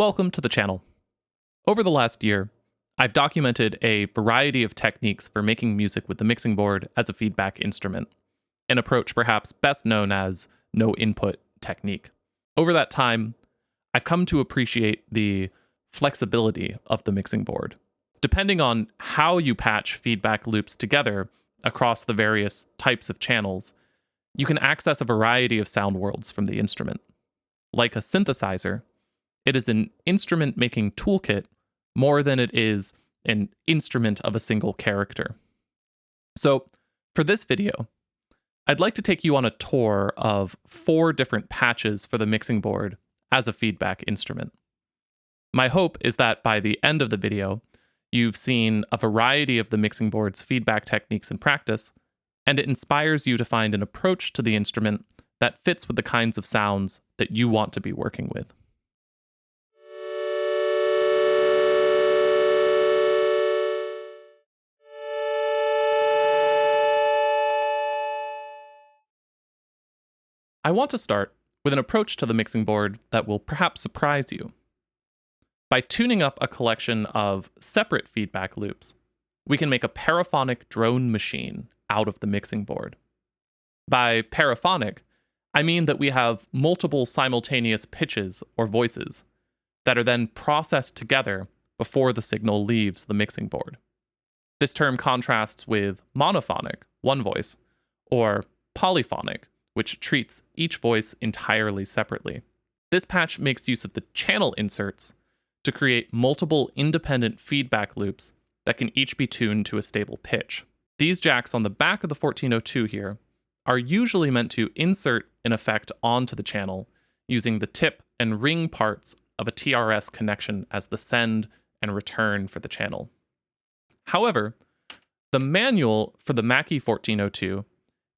Welcome to the channel. Over the last year, I've documented a variety of techniques for making music with the mixing board as a feedback instrument, an approach perhaps best known as no input technique. Over that time, I've come to appreciate the flexibility of the mixing board. Depending on how you patch feedback loops together across the various types of channels, you can access a variety of sound worlds from the instrument. Like a synthesizer, it is an instrument-making toolkit more than it is an instrument of a single character. So, for this video, I'd like to take you on a tour of 4 different patches for the mixing board as a feedback instrument. My hope is that by the end of the video, you've seen a variety of the mixing board's feedback techniques in practice, and it inspires you to find an approach to the instrument that fits with the kinds of sounds that you want to be working with. I want to start with an approach to the mixing board that will perhaps surprise you. By tuning up a collection of separate feedback loops, we can make a paraphonic drone machine out of the mixing board. By paraphonic, I mean that we have multiple simultaneous pitches or voices that are then processed together before the signal leaves the mixing board. This term contrasts with monophonic, one voice, or polyphonic, which treats each voice entirely separately. This patch makes use of the channel inserts to create multiple independent feedback loops that can each be tuned to a stable pitch. These jacks on the back of the 1402 here are usually meant to insert an effect onto the channel using the tip and ring parts of a TRS connection as the send and return for the channel. However, the manual for the Mackie 1402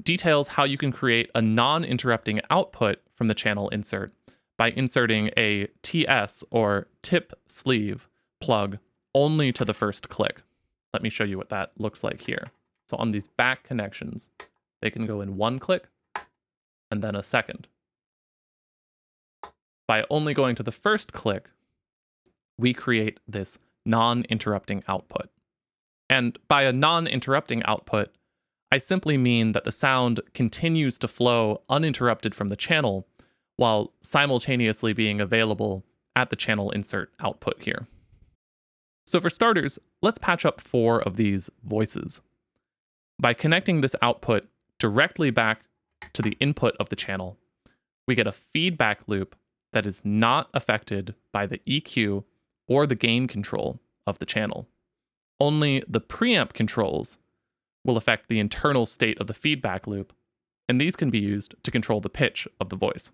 details how you can create a non-interrupting output from the channel insert by inserting a TS or tip sleeve plug only to the first click. Let me show you what that looks like here. So on these back connections, they can go in one click and then a second. By only going to the first click, we create this non-interrupting output. And by a non-interrupting output, I simply mean that the sound continues to flow uninterrupted from the channel while simultaneously being available at the channel insert output here. So for starters, let's patch up 4 of these voices. By connecting this output directly back to the input of the channel, we get a feedback loop that is not affected by the EQ or the gain control of the channel. Only the preamp controls will affect the internal state of the feedback loop, and these can be used to control the pitch of the voice.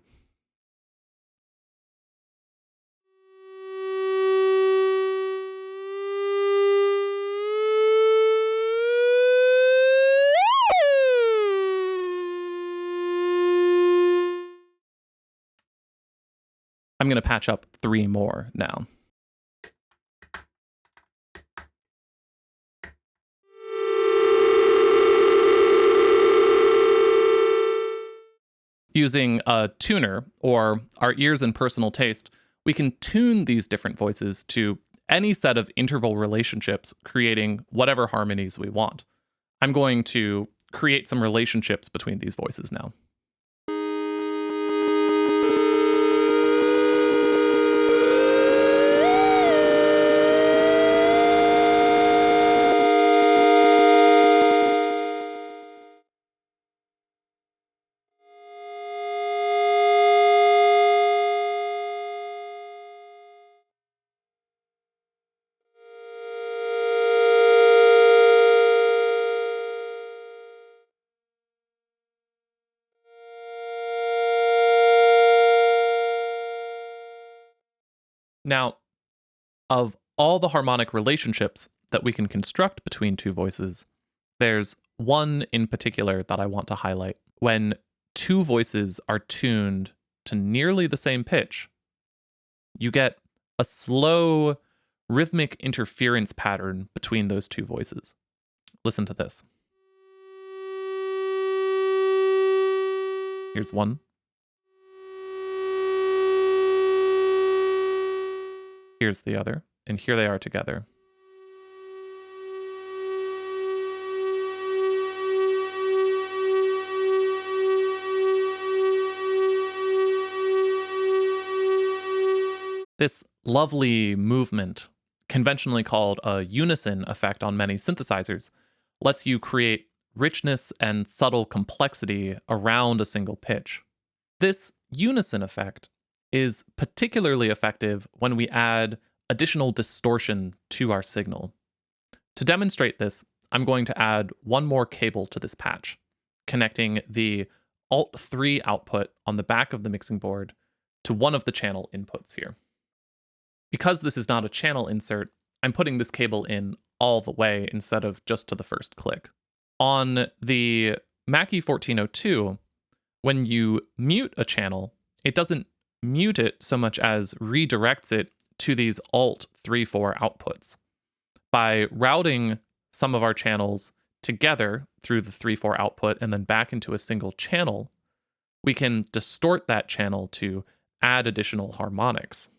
I'm going to patch up 3 more now. Using a tuner, or our ears and personal taste, we can tune these different voices to any set of interval relationships, creating whatever harmonies we want. I'm going to create some relationships between these voices now. Now, of all the harmonic relationships that we can construct between 2 voices, there's one in particular that I want to highlight. When 2 voices are tuned to nearly the same pitch, you get a slow, rhythmic interference pattern between those 2 voices. Listen to this. Here's one. Here's the other, and here they are together. This lovely movement, conventionally called a unison effect on many synthesizers, lets you create richness and subtle complexity around a single pitch. This unison effect is particularly effective when we add additional distortion to our signal. To demonstrate this, I'm going to add one more cable to this patch, connecting the Alt3 output on the back of the mixing board to one of the channel inputs here. Because this is not a channel insert, I'm putting this cable in all the way instead of just to the first click. On the Mackie 1402, when you mute a channel, it doesn't mute it so much as redirects it to these Alt3-4 outputs. By routing some of our channels together through the 3-4 output and then back into a single channel, we can distort that channel to add additional harmonics.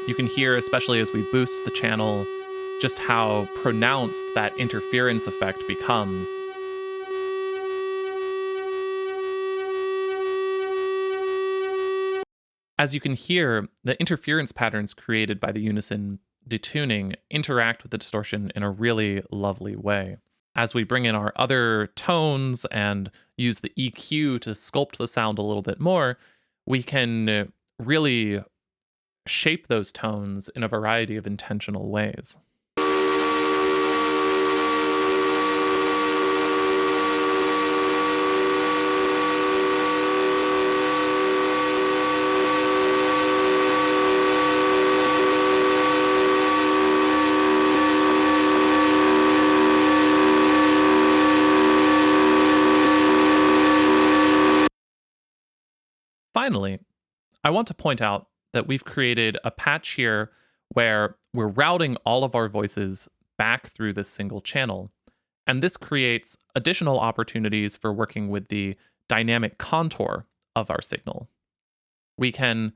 You can hear, especially as we boost the channel, just how pronounced that interference effect becomes. As you can hear, the interference patterns created by the unison detuning interact with the distortion in a really lovely way. As we bring in our other tones and use the EQ to sculpt the sound a little bit more, we can really shape those tones in a variety of intentional ways. Finally, I want to point out that we've created a patch here where we're routing all of our voices back through this single channel. And this creates additional opportunities for working with the dynamic contour of our signal. We can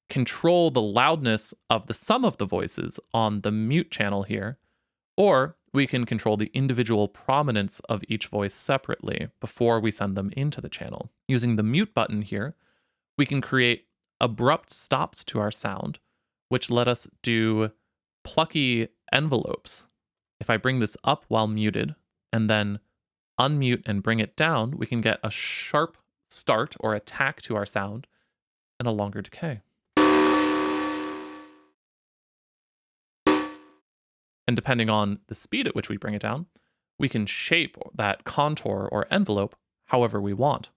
control the loudness of the sum of the voices on the mute channel here, or we can control the individual prominence of each voice separately before we send them into the channel. Using the mute button here, we can create abrupt stops to our sound, which let us do plucky envelopes. If I bring this up while muted and then unmute and bring it down, we can get a sharp start or attack to our sound and a longer decay. And depending on the speed at which we bring it down, we can shape that contour or envelope however we want.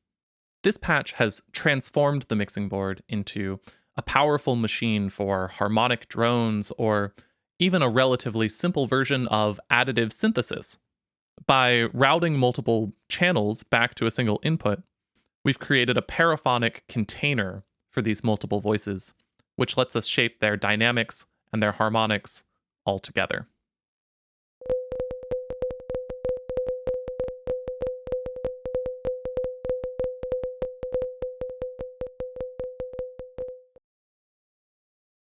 This patch has transformed the mixing board into a powerful machine for harmonic drones or even a relatively simple version of additive synthesis. By routing multiple channels back to a single input, we've created a paraphonic container for these multiple voices, which lets us shape their dynamics and their harmonics all together.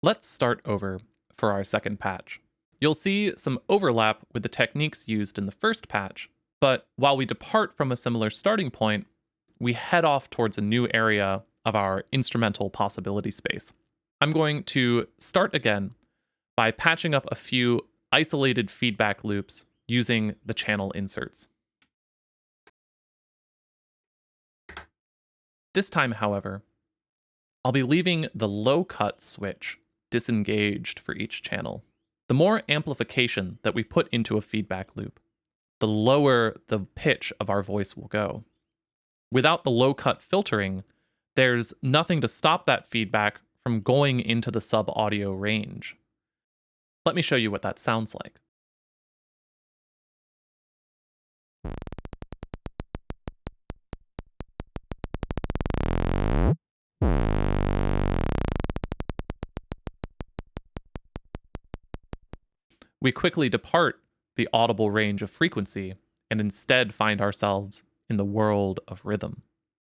Let's start over for our second patch. You'll see some overlap with the techniques used in the first patch, but while we depart from a similar starting point, we head off towards a new area of our instrumental possibility space. I'm going to start again by patching up a few isolated feedback loops using the channel inserts. This time, however, I'll be leaving the low cut switch disengaged for each channel. The more amplification that we put into a feedback loop, the lower the pitch of our voice will go. Without the low cut filtering, there's nothing to stop that feedback from going into the sub audio range. Let me show you what that sounds like. we quickly depart the audible range of frequency and instead find ourselves in the world of rhythm.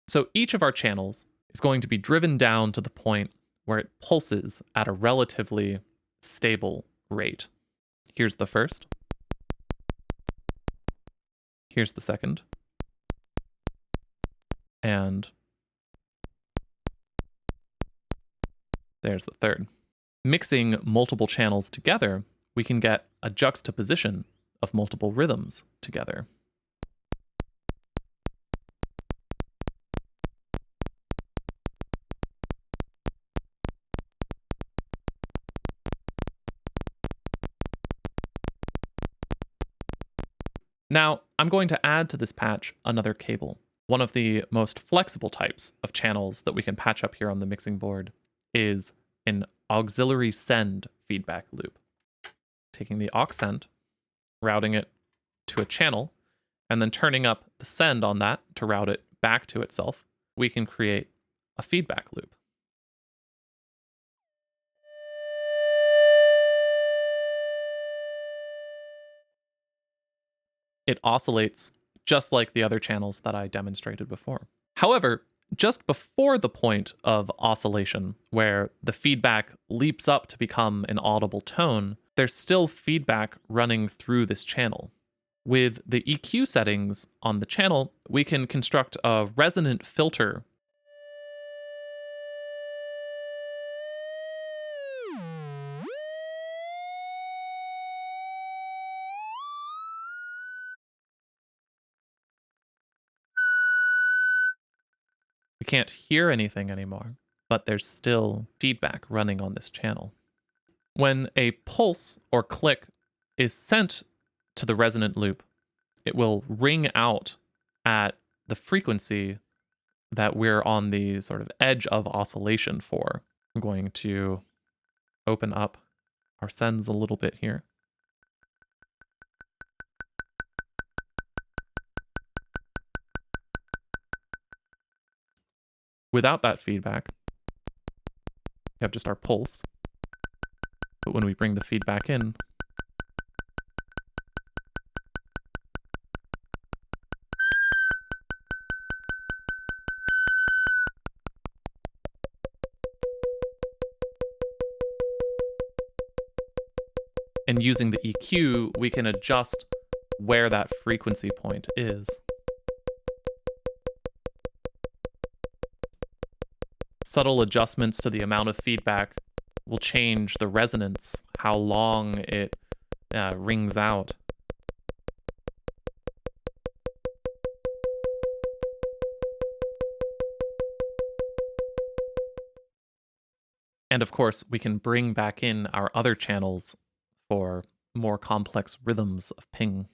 So each of our channels is going to be driven down to the point where it pulses at a relatively stable rate. Here's the first. Here's the second. And there's the third. Mixing multiple channels together, we can get a juxtaposition of multiple rhythms together. Now, I'm going to add to this patch another cable. One of the most flexible types of channels that we can patch up here on the mixing board is an auxiliary send feedback loop. Taking the aux send, routing it to a channel, and then turning up the send on that to route it back to itself, we can create a feedback loop. It oscillates just like the other channels that I demonstrated before. However, just before the point of oscillation, where the feedback leaps up to become an audible tone, there's still feedback running through this channel. With the EQ settings on the channel, we can construct a resonant filter. We can't hear anything anymore, but there's still feedback running on this channel. When a pulse or click is sent to the resonant loop, it will ring out at the frequency that we're on the sort of edge of oscillation for. I'm going to open up our sends a little bit here. Without that feedback, we have just our pulse. But when we bring the feedback in, and using the EQ, we can adjust where that frequency point is. Subtle adjustments to the amount of feedback will change the resonance, how long it rings out. And of course, we can bring back in our other channels for more complex rhythms of ping.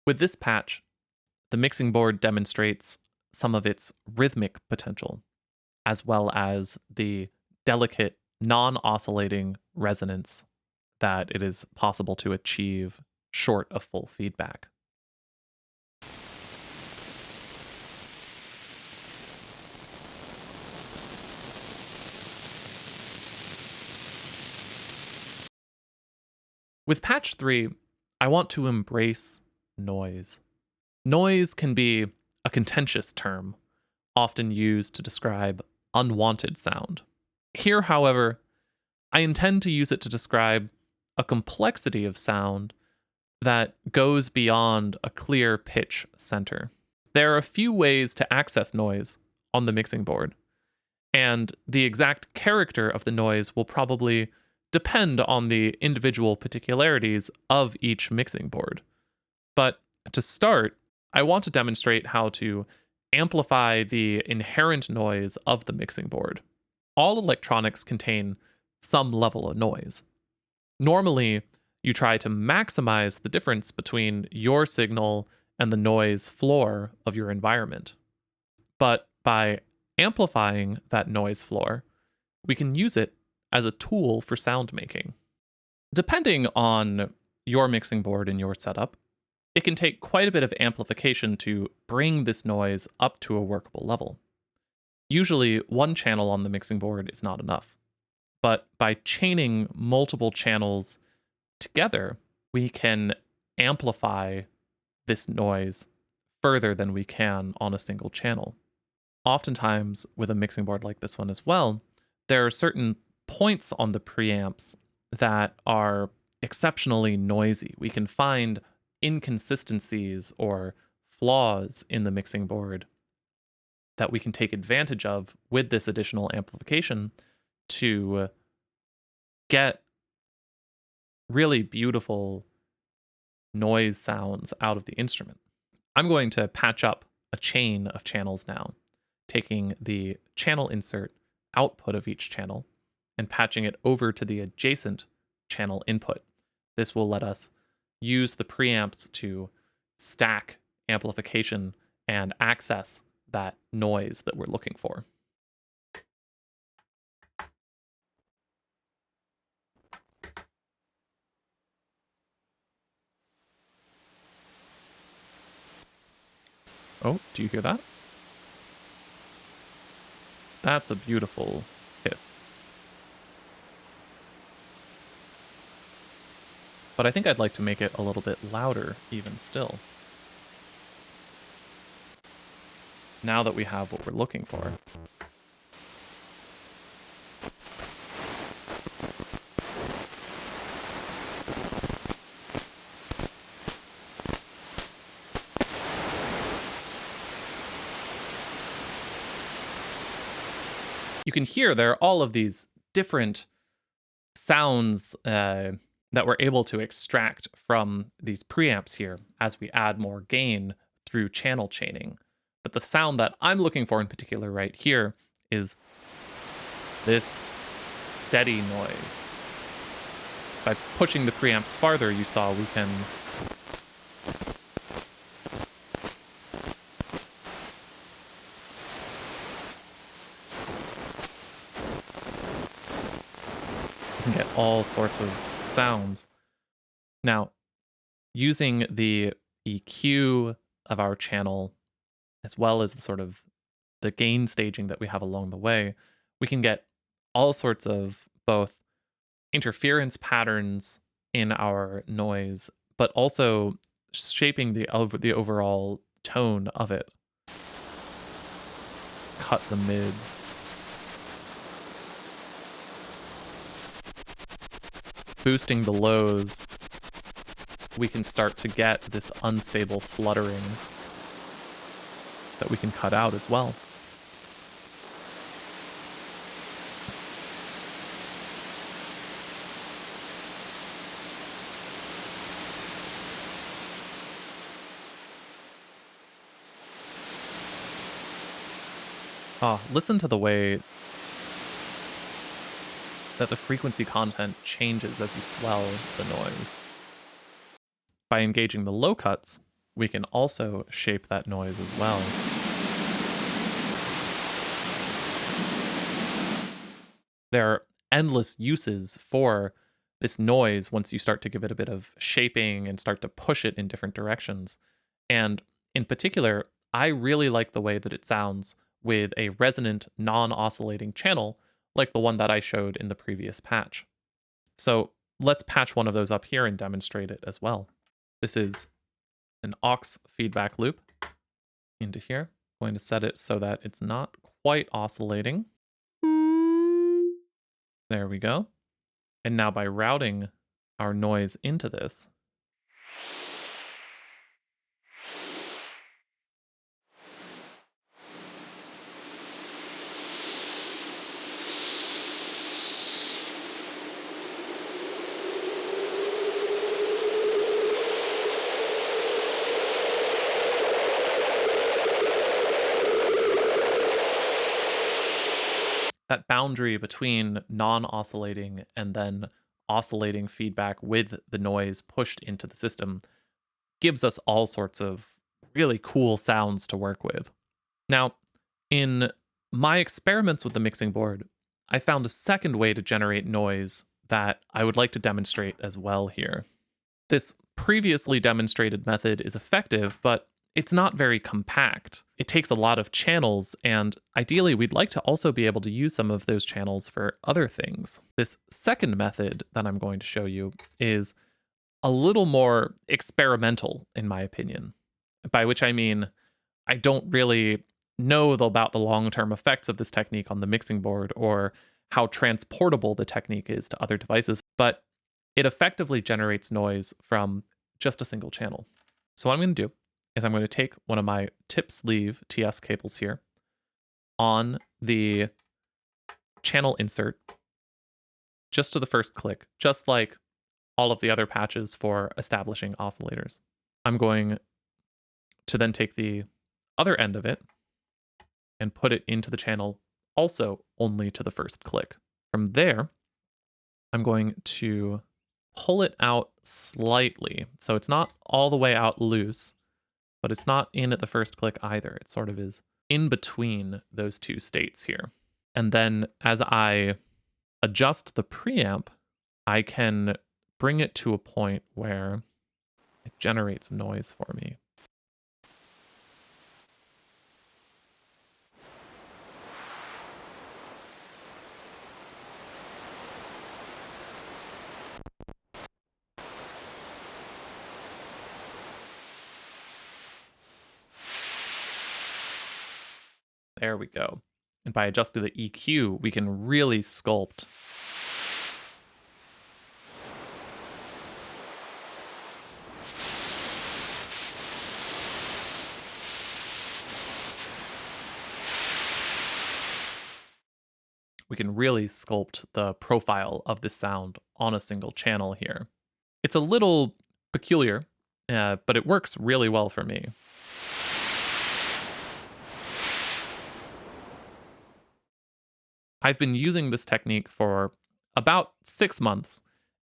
With this patch, the mixing board demonstrates some of its rhythmic potential, as well as the delicate, non-oscillating resonance that it is possible to achieve short of full feedback. With patch 3, I want to embrace noise. Noise can be a contentious term, often used to describe unwanted sound. Here, however, I intend to use it to describe a complexity of sound that goes beyond a clear pitch center. There are a few ways to access noise on the mixing board, and the exact character of the noise will probably depend on the individual particularities of each mixing board. But to start, I want to demonstrate how to amplify the inherent noise of the mixing board. All electronics contain some level of noise. Normally, you try to maximize the difference between your signal and the noise floor of your environment. But by amplifying that noise floor, we can use it as a tool for sound making. Depending on your mixing board and your setup, it can take quite a bit of amplification to bring this noise up to a workable level. Usually, one channel on the mixing board is not enough. But by chaining multiple channels together, we can amplify this noise further than we can on a single channel. Oftentimes, with a mixing board like this one as well, there are certain points on the preamps that are exceptionally noisy. We can find inconsistencies or flaws in the mixing board that we can take advantage of with this additional amplification to get really beautiful noise sounds out of the instrument. I'm going to patch up a chain of channels now, taking the channel insert output of each channel and patching it over to the adjacent channel input. This will let us use the preamps to stack amplification and access that noise that we're looking for. Oh, do you hear that? That's a beautiful hiss. But I think I'd like to make it a little bit louder even still. Now that we have what we're looking for. You can hear there are all of these different sounds that we're able to extract from these preamps here as we add more gain through channel chaining. But the sound that I'm looking for in particular right here is this steady noise. By pushing the preamps farther, you saw we can get all sorts of sounds. Now, using the EQ of our channel, as well as the sort of the gain staging that we have along the way, we can get all sorts of both interference patterns in our noise, but also shaping the overall tone of it. Cut the mids. Boosting the lows, we can start to get this unstable fluttering that we can cut out as well. Listen to the way that the frequency content changes as you swell the noise. By engaging the low cuts, we can also shape that noise as well. There are endless uses for this noise once you start to give it a bit of shaping and start to push it in different directions. And in particular, I really like the way that it sounds with a resonant, non-oscillating channel like the one that I showed in the previous patch. So let's patch one of those up here and demonstrate it as well. This is an aux feedback loop into here. I'm going to set it so that it's not quite oscillating. There we go. And now by routing our noise into this, that boundary between non-oscillating and then oscillating feedback with the noise pushed into the system gives us all sorts of really cool sounds to work with. Now, in my experiments with the mixing board, I found a second way to generate noise that I would like to demonstrate as well here. This previously demonstrated method is effective, but it's not very compact. It takes a lot of channels, and ideally, we'd like to also be able to use some of those channels for other things. This second method that I'm going to show you is a little more experimental, in my opinion, by which I mean I don't really know about the long-term effects of this technique on the mixing board or how transportable the technique is to other devices, but it effectively generates noise from just a single channel. So what I'm going to do is I'm going to take one of my tip sleeve TS cables here on the channel insert just to the first click, just like all of the other patches for establishing oscillators. I'm going to then take the other end of it and put it into the channel also only to the first click. From there, I'm going to pull it out slightly. So it's not all the way out loose, but it's not in at the first click either. It sort of is in between those two states here. And then as I adjust the preamp, I can bring it to a point where it generates noise for me. There we go. And by adjusting the EQ, we can really sculpt. We can really sculpt the profile of the sound on a single channel here. It's a little peculiar, but it works really well for me. I've been using this technique for about 6 months,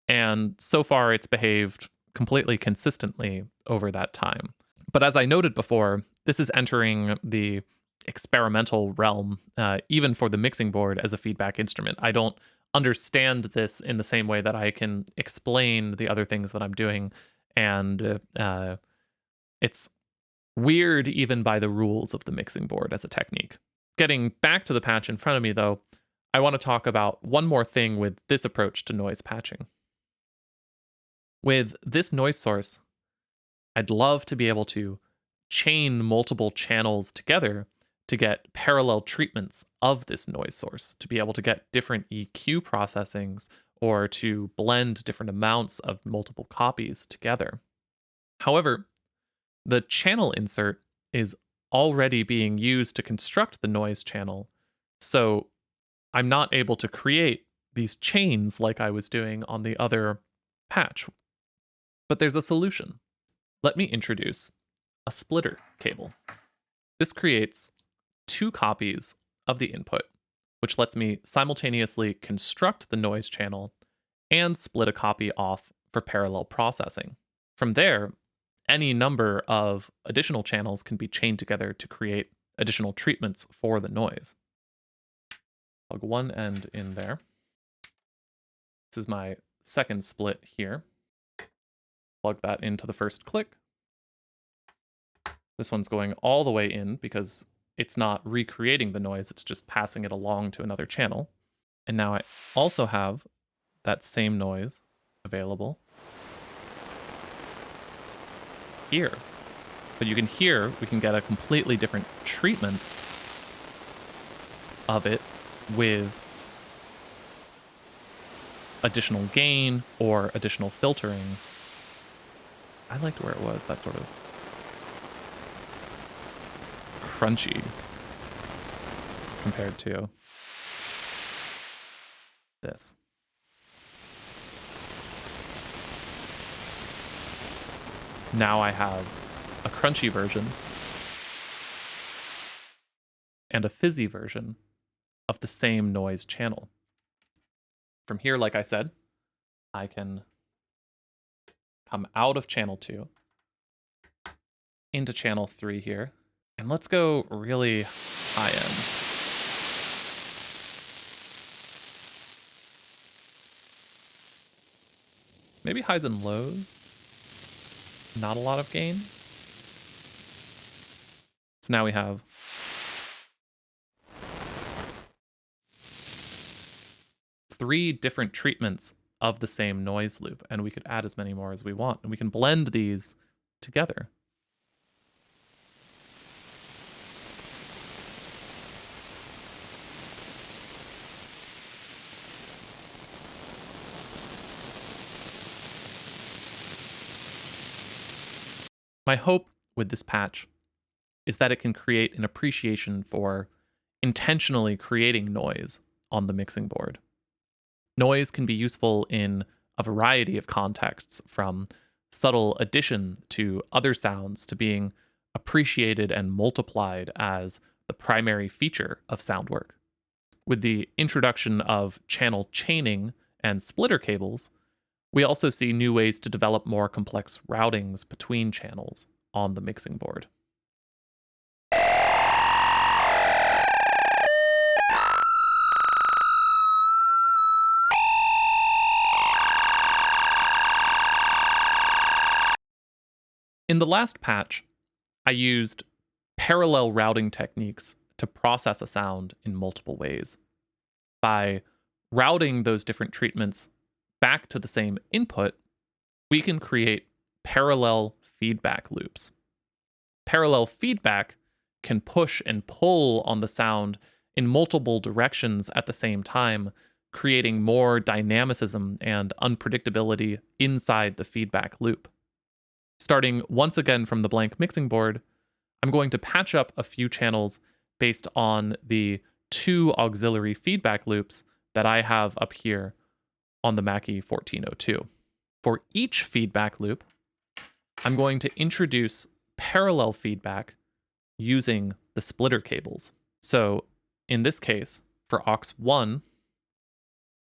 and so far it's behaved completely consistently over that time. But as I noted before, this is entering the experimental realm, even for the mixing board as a feedback instrument. I don't understand this in the same way that I can explain the other things that I'm doing, and it's weird even by the rules of the mixing board as a technique. Getting back to the patch in front of me, though, I want to talk about one more thing with this approach to noise patching. With this noise source, I'd love to be able to chain multiple channels together to get parallel treatments of this noise source, to be able to get different EQ processings or to blend different amounts of multiple copies together. However, the channel insert is already being used to construct the noise channel, so I'm not able to create these chains like I was doing on the other patch. But there's a solution. Let me introduce a splitter cable. This creates 2 copies of the input, which lets me simultaneously construct the noise channel and split a copy off for parallel processing. From there, any number of additional channels can be chained together to create additional treatments for the noise. Plug one end in there. This is my second split here. Plug that into the first click. This one's going all the way in because it's not recreating the noise, it's just passing it along to another channel. And now I also have that same noise available here. But you can hear, we can get a completely different treatment of it with additional gain or additional filtering. I liked where it was, that sort of crunchy compared to this. Now I have a crunchy version and a fizzy version of the same noise channel. From here, like I said, I can come out of channel 2 into channel 3 here. And let's go really high end. Maybe highs and lows. Not a lot of gain. So now we have three different treatments of the same noise loop, and we could add as many more as we want, and we can blend these together. My hope with this patch is that it can create an appreciation for intentionally creating noise on the mixing board. Noise can be useful in a variety of contexts, from subtle addition to other sounds to being appreciated and multiplied as the primary feature of sound work. With the introduction of channel chaining and splitter cables, we also see new ways to develop more complex routings between channels on the mixing board. In the last patch, I used parallel routing techniques to process a sound in multiple ways. By routing those different treatments back to the same input, we can create parallel feedback loops. Parallel feedback can push and pull on the sound in multiple directions at the same time, creating more dynamicism and unpredictability inside the feedback loop. Starting once again from the blank mixing board, I'm going to patch up a few channels based on the two auxiliary feedback loops that I have up here on the Mackie 1402. For each feedback loop, I'm going to introduce parallel feedback using the splitter cables. So in this case, for aux 1,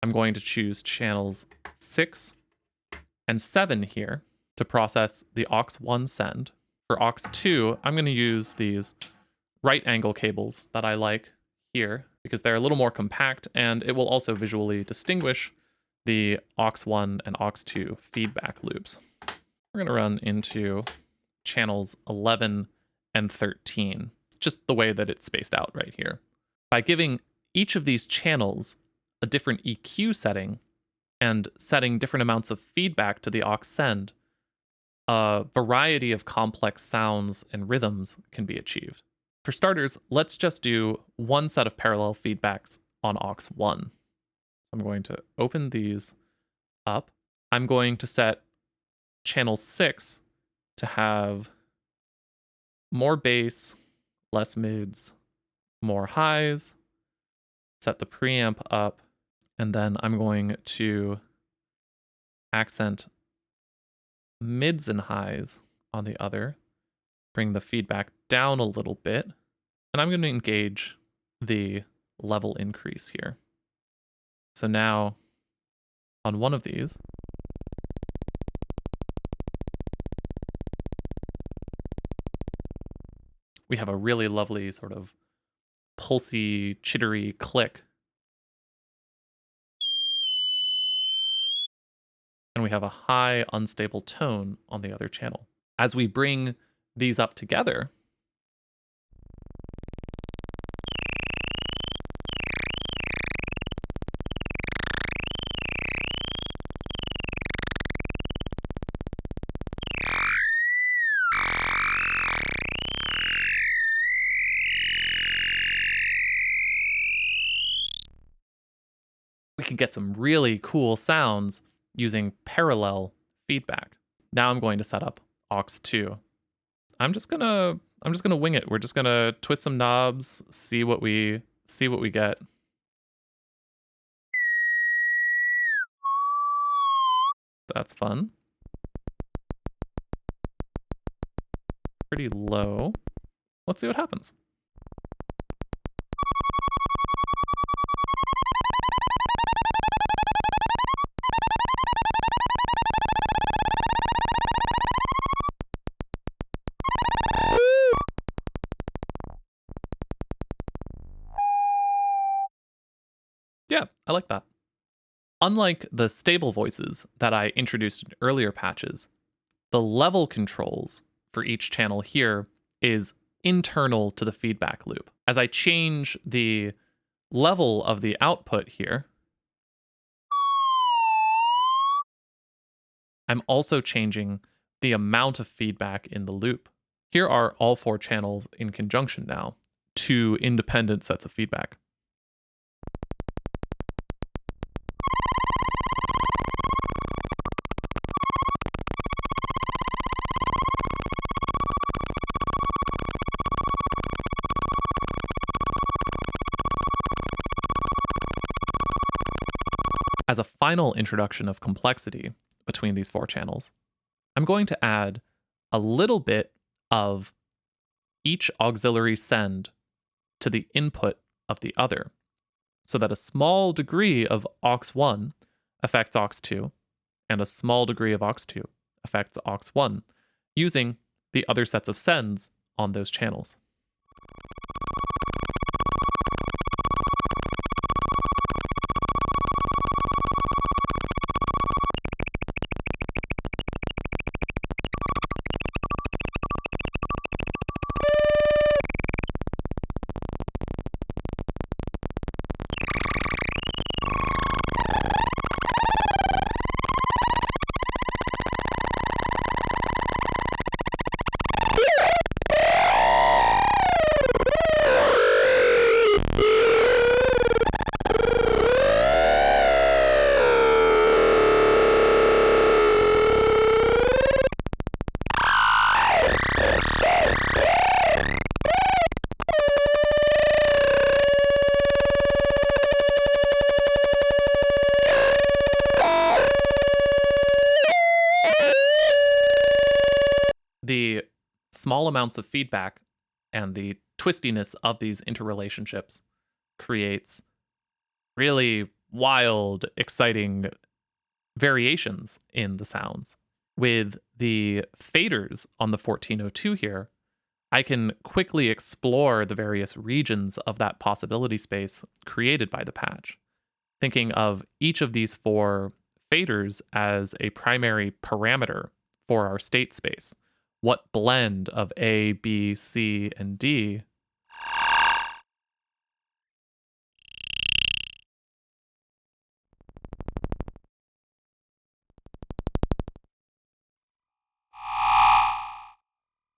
I'm going to choose channels 6 and 7 here to process the aux 1 send. For aux 2, I'm going to use these right angle cables that I like here because they're a little more compact, and it will also visually distinguish the aux 1 and aux 2 feedback loops. We're going to run into channels 11 and 13, just the way that it's spaced out right here. By giving each of these channels a different EQ setting and setting different amounts of feedback to the aux send, a variety of complex sounds and rhythms can be achieved. For starters, let's just do one set of parallel feedbacks on aux 1. I'm going to open these up. I'm going to set channel 6 to have more bass, less mids, more highs, set the preamp up, and then I'm going to accent mids and highs on the other, bring the feedback down a little bit, and I'm going to engage the level increase here. So now on one of these, we have a really lovely sort of pulsy, chittery click. And we have a high, unstable tone on the other channel. As we bring these up together, we can get some really cool sounds using parallel feedback. Now I'm going to set up aux 2. I'm just gonna wing it. We're just gonna twist some knobs, see what we get. That's fun. Pretty low. Let's see what happens. Yeah, I like that. Unlike the stable voices that I introduced in earlier patches, the level controls for each channel here is internal to the feedback loop. As I change the level of the output here, I'm also changing the amount of feedback in the loop. Here are all 4 channels in conjunction now, 2 independent sets of feedback. As a final introduction of complexity between these 4 channels, I'm going to add a little bit of each auxiliary send to the input of the other, so that a small degree of aux1 affects aux2, and a small degree of aux2 affects aux1, using the other sets of sends on those channels. The small amounts of feedback and the twistiness of these interrelationships creates really wild, exciting variations in the sounds. With the faders on the 1402 here, I can quickly explore the various regions of that possibility space created by the patch, thinking of each of these 4 faders as a primary parameter for our state space. What blend of A, B, C, and D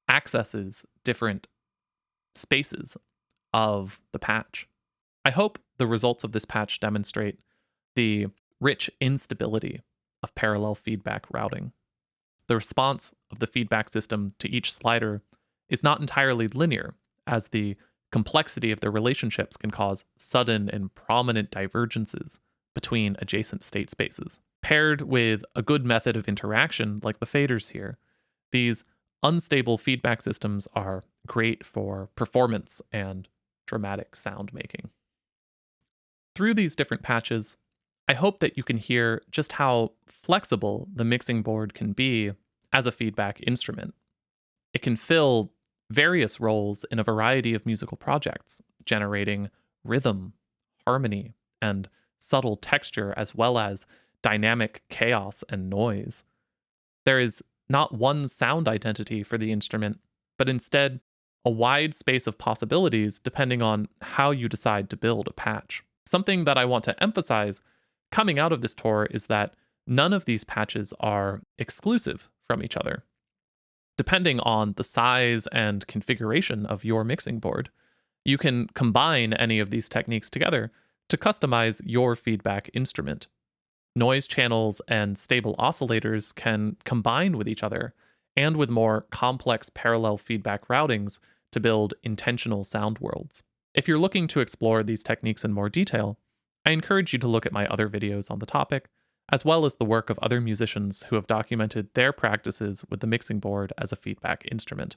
accesses different spaces of the patch. I hope the results of this patch demonstrate the rich instability of parallel feedback routing. The response of the feedback system to each slider is not entirely linear, as the complexity of their relationships can cause sudden and prominent divergences between adjacent state spaces. Paired with a good method of interaction, like the faders here, these unstable feedback systems are great for performance and dramatic sound making. Through these different patches, I hope that you can hear just how flexible the mixing board can be as a feedback instrument. It can fill various roles in a variety of musical projects, generating rhythm, harmony, and subtle texture, as well as dynamic chaos and noise. There is not one sound identity for the instrument, but instead a wide space of possibilities depending on how you decide to build a patch. Something that I want to emphasize coming out of this tour is that none of these patches are exclusive from each other. Depending on the size and configuration of your mixing board, you can combine any of these techniques together to customize your feedback instrument. Noise channels and stable oscillators can combine with each other and with more complex parallel feedback routings to build intentional sound worlds. If you're looking to explore these techniques in more detail, I encourage you to look at my other videos on the topic, as well as the work of other musicians who have documented their practices with the mixing board as a feedback instrument.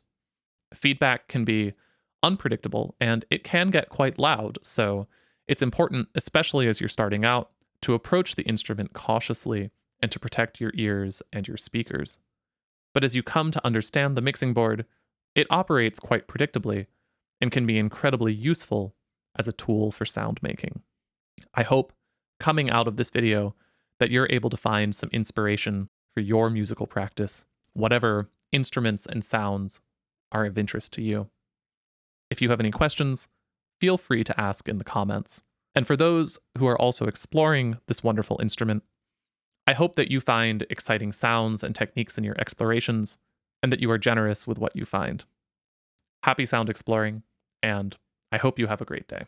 Feedback can be unpredictable and it can get quite loud, so it's important, especially as you're starting out, to approach the instrument cautiously and to protect your ears and your speakers. But as you come to understand the mixing board, it operates quite predictably and can be incredibly useful as a tool for sound making. I hope coming out of this video, that you're able to find some inspiration for your musical practice, whatever instruments and sounds are of interest to you. If you have any questions, feel free to ask in the comments. And for those who are also exploring this wonderful instrument, I hope that you find exciting sounds and techniques in your explorations, and that you are generous with what you find. Happy sound exploring, and I hope you have a great day.